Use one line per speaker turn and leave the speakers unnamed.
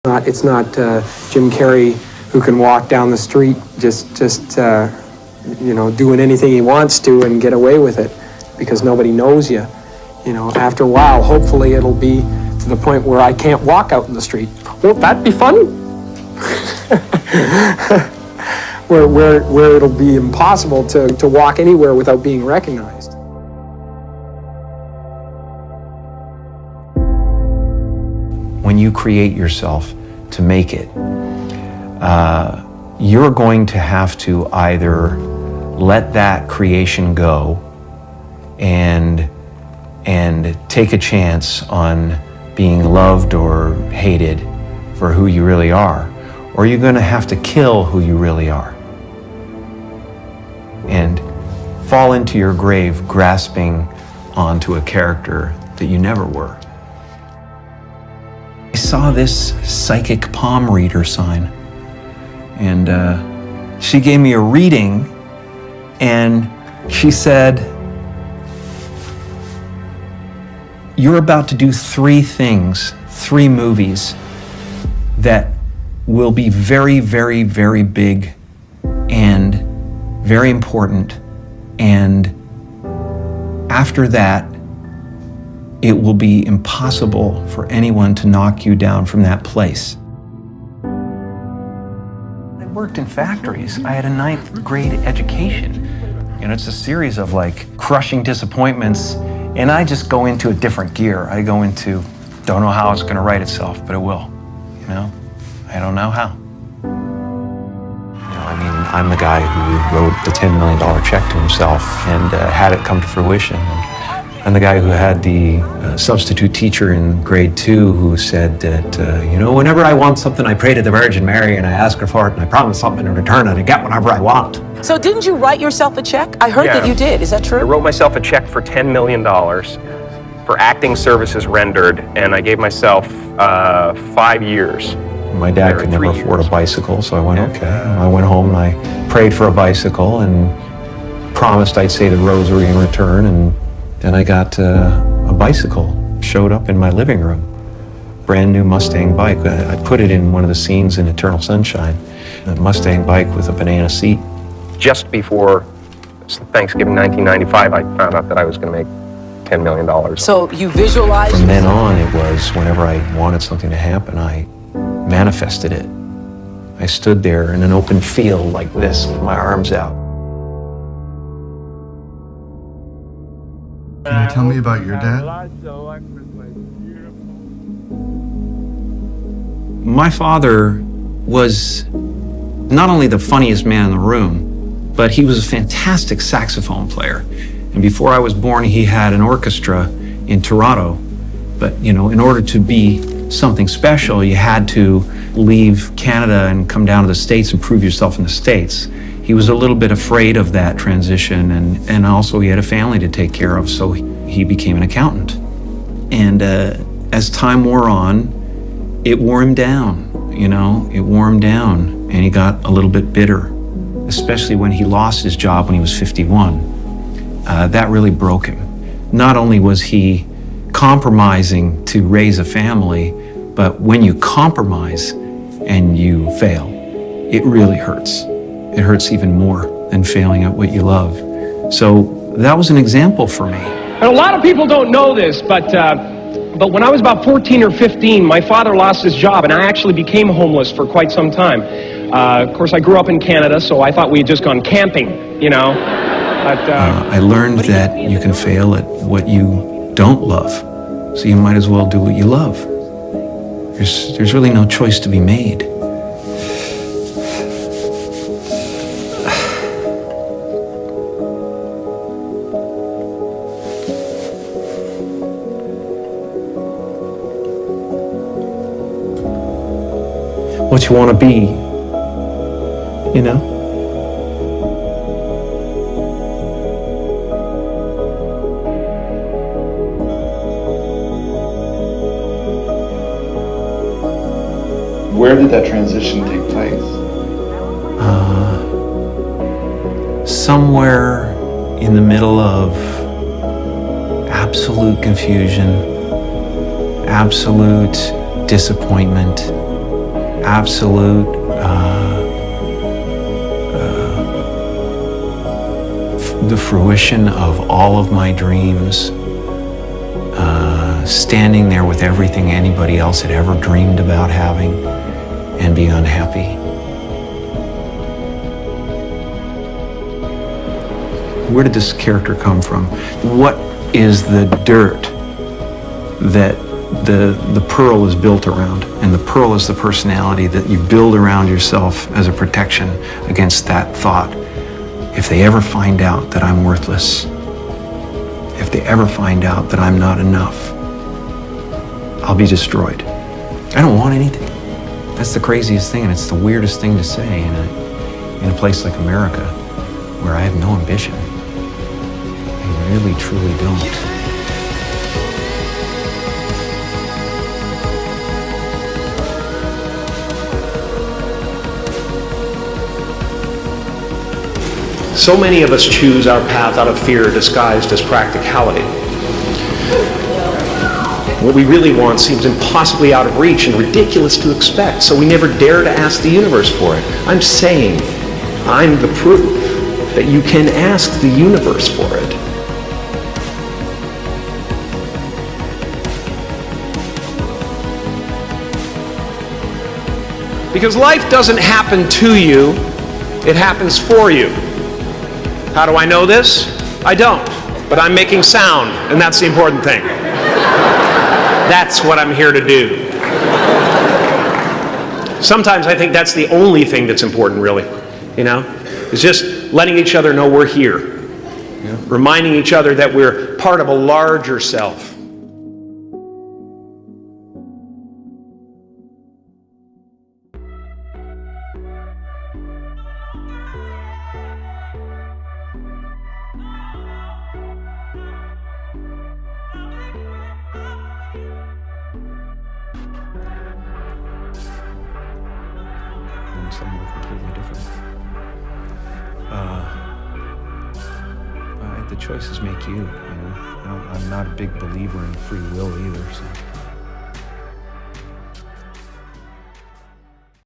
It's not Jim Carrey who can walk down the street just doing anything he wants to and get away with it because nobody knows you. You know, after a while, hopefully it'll be to the point where I can't walk out in the street. Won't that be fun? where it'll be impossible to walk anywhere without being recognized.
When you create yourself to make it, you're going to have to either let that creation go and take a chance on being loved or hated for who you really are, or you're going to have to kill who you really are and fall into your grave grasping onto a character that you never were. I saw this psychic palm reader sign, and she gave me a reading, and she said, "You're about to do 3 things, 3 movies that will be very, very, very big and very important, and after that, it will be impossible for anyone to knock you down from that place." I worked in factories. I had a 9th grade education. You know, it's a series of like crushing disappointments, and I just go into a different gear. I go into, don't know how it's gonna write itself, but it will, you know? I don't know how. You know, I mean, I'm the guy who wrote the $10 million check to himself and had it come to fruition. I'm the guy who had the substitute teacher in grade 2 who said that, whenever I want something, I pray to the Virgin Mary and I ask her for it and I promise something in return and I get whatever I want.
So didn't you write yourself a check? I heard that you did. Is that true?
I wrote myself a check for $10 million for acting services rendered, and I gave myself 5 years.
My dad could never afford a bicycle, so I went, okay. I went home and I prayed for a bicycle and promised I'd say the rosary in return, and I got a bicycle, showed up in my living room. Brand new Mustang bike. I put it in one of the scenes in Eternal Sunshine. A Mustang bike with a banana seat.
Just before Thanksgiving 1995, I found out that I was going to make $10 million.
So you visualized?
From then on, it was whenever I wanted something to happen, I manifested it. I stood there in an open field like this with my arms out.
Can you tell me about your dad?
My father was not only the funniest man in the room, but he was a fantastic saxophone player. And before I was born, he had an orchestra in Toronto. But, you know, in order to be something special, you had to leave Canada and come down to the States and prove yourself in the States. He was a little bit afraid of that transition, and also he had a family to take care of, so he became an accountant. And as time wore on, it wore him down, you know, it wore him down, and he got a little bit bitter, especially when he lost his job when he was 51. That really broke him. Not only was he compromising to raise a family, but when you compromise and you fail, it really hurts. It hurts even more than failing at what you love. So that was an example for me.
And a lot of people don't know this, but when I was about 14 or 15, my father lost his job, and I actually became homeless for quite some time. Of course, I grew up in Canada, so I thought we had just gone camping, you know. But,
I learned that you can fail at what you don't love, so you might as well do what you love. There's really no choice to be made. What you want to be, you know?
Where did that transition take place?
Somewhere in the middle of absolute confusion, absolute disappointment, absolute the fruition of all of my dreams, standing there with everything anybody else had ever dreamed about having, and be unhappy. Where did this character come from? What is the dirt that the pearl is built around? And the pearl is the personality that you build around yourself as a protection against that thought. If they ever find out that I'm worthless, if they ever find out that I'm not enough, I'll be destroyed. I don't want anything. That's the craziest thing, and it's the weirdest thing to say in a place like America, where I have no ambition. I really, truly don't.
So many of us choose our path out of fear disguised as practicality. What we really want seems impossibly out of reach and ridiculous to expect, so we never dare to ask the universe for it. I'm saying, I'm the proof that you can ask the universe for it. Because life doesn't happen to you, it happens for you. How do I know this? I don't, but I'm making sound, and that's the important thing. That's what I'm here to do. Sometimes I think that's the only thing that's important, really, you know? It's just letting each other know we're here. Yeah. Reminding each other that we're part of a larger self. Somewhere completely different. The choices make you, you know. I'm not a big believer in free will either, so.